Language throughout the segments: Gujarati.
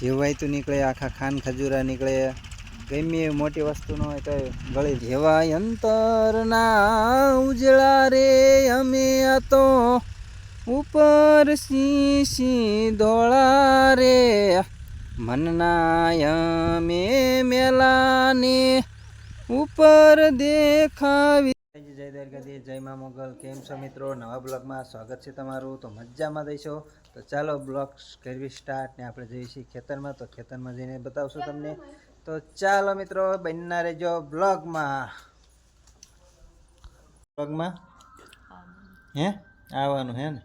જીવાયતું નીકળે, આખા ખાન ખજૂરા નીકળે, ગમે એવી મોટી વસ્તુ ન હોય તો ગળી જેવા અંતરના ઉજળા રે અમે આ તો ઉપર શીશી ધોળા રે મનના અમે મેલાને ઉપર દેખાવી. જય દ્વારકાધીશ, જય મા મોગલ. કેમ છો મિત્રો? નવા બ્લોગમાં સ્વાગત છે તમારું. તો મજામાં દઈશો તો ચાલો બ્લોગ કરવી સ્ટાર્ટ ને આપણે જઈશું ખેતરમાં. તો ખેતરમાં જઈને બતાવશું તમને. તો ચાલો મિત્રો બનના રહેજો બ્લોગમાં. હે આવવાનું હે ને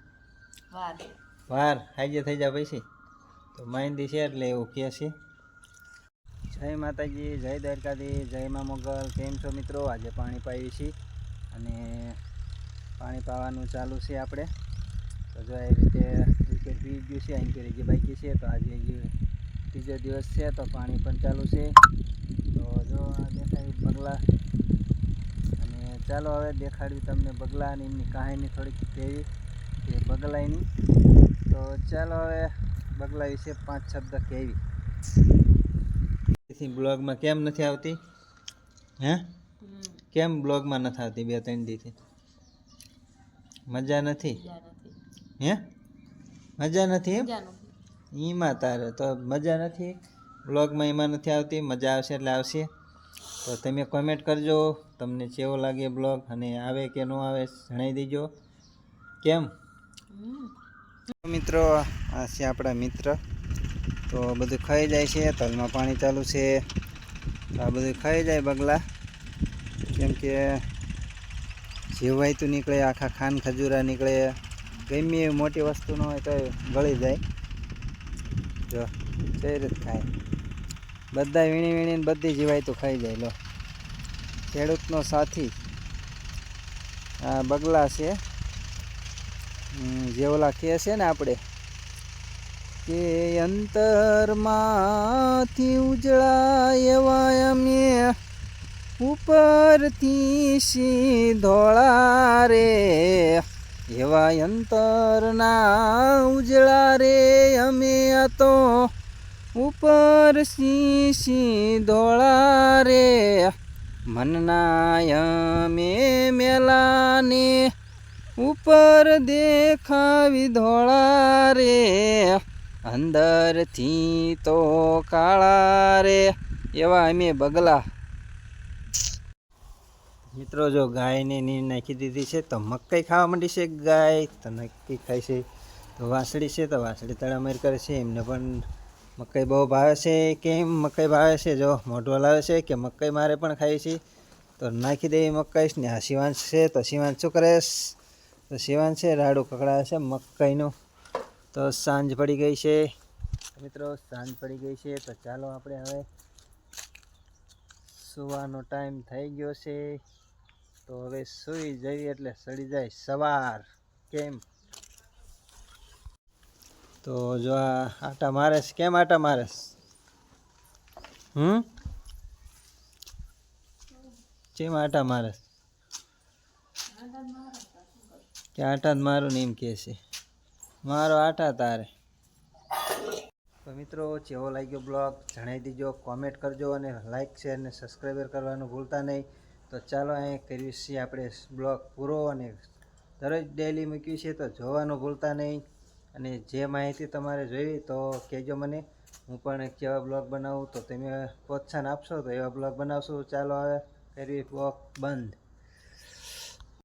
વાર હાજે થઈ જાય પછી તો મહેંદી છે એટલે એવું કહે છે. જય માતાજી, જય દ્વારકાધીશ, જય મા મોગલ. કેમ છો મિત્રો? આજે પાણી પાવી છીએ અને પાણી પાવાનું ચાલુ છે આપણે. તો જો એ રીતે વિકેટ પી ગયું છે, અહીં કરી જે બાકી છે. તો આજે ત્રીજો દિવસ છે તો પાણી પણ ચાલુ છે. તો જો આ દેખાય બગલા, અને ચાલો હવે દેખાડ્યું તમને બગલા અને એમની કહાની થોડીક કેવી કે બગલાની. તો ચાલો હવે બગલા વિશે 5 શબ્દ કહેવી. બ્લોગમાં કેમ નથી આવતી? હે કેમ બ્લોગમાં નથી આવતી? 2-3 દીથી મજા નથી. હે મજા નથી એમ? એમાં તારે તો મજા નથી બ્લોગમાં, એમાં નથી આવતી. મજા આવશે એટલે આવશે. તો તમે કોમેન્ટ કરજો તમને કેવો લાગે બ્લોગ, અને આવે કે ન આવે જણાવી દેજો. કેમ મિત્રો? આ છે આપણા મિત્ર. તો બધું ખાઈ જાય છે, તલમાં પાણી ચાલુ છે. આ બધું ખાઈ જાય બગલા, કેમ કે જીવાયતું નીકળે, આખા ખાન ખજૂરા નીકળે, ગમે એવી મોટી વસ્તુ ન હોય તો ગળી જાય. જો કઈ રીતે ખાય, બધા વીણી વીણીને બધી જીવાયતું ખાઈ જાય. લો, ખેડૂતનો સાથી આ બગલા છે. જે ઓલા કહે છે ને આપણે કે અંતરમાંથી ઉજળા એવા અમે ઉપરથી ધોળા રે, એવા અંતરના ઉજળા રે અમે આ તો ઉપર ધોળા રે મનના અમે મેલાને ઉપર દેખાવી ધોળા રે, અંદરથી તો કાળા રે, એવા અમે બગલા. મિત્રો જો ગાયને નીર નાખી દીધી છે તો મકાઈ ખાવા માંડી છે ગાય. તો નક્કી ખાય છે. તો વાસળી છે તો વાસળી તડામાર કરે છે. એમને પણ મકાઈ બહુ ભાવે છે. કેમ મકાઈ ભાવે છે? જો મોઢું હલાવે છે કે મકાઈ મારે પણ ખાઈ છે. તો નાખી દેવી મકાઈ ને. આ શિવાંશ છે તો શિવાંશ શું કરે? તો શિવાંશ છે રાડું કકડાવે છે મકાઈનું. તો સાંજ પડી ગઈ છે મિત્રો, સાંજ પડી ગઈ છે. તો ચાલો આપણે હવે સુવાનો ટાઈમ થઈ ગયો છે. તો હવે સૂઈ જઈએ એટલે સડી જાય સવાર. કેમ? તો જો આ આટા મારે છે. કેમ આટા મારે? કેમ આટા મારે? કે આટા જ મારું ને એમ કહે છે. મારો આટા તારે. તો મિત્રો કેવો લાગ્યો બ્લોગ જણાવી દીજો, કોમેન્ટ કરજો, અને લાઇક શેર ને સબસ્ક્રાઈબર કરવાનું ભૂલતા નહીં. તો ચાલો અહીં કરીએ છીએ આપણે બ્લોગ પૂરો, અને દરરોજ ડેલી મૂક્યું છે તો જોવાનું ભૂલતા નહીં. અને જે માહિતી તમારે જોઈ તો કહેજો મને, હું પણ કેવા બ્લોગ બનાવું તો તમે પ્રોત્સાહન આપશો તો એવા બ્લોગ બનાવશું. ચાલો હવે કરવી બ્લોગ બંધ.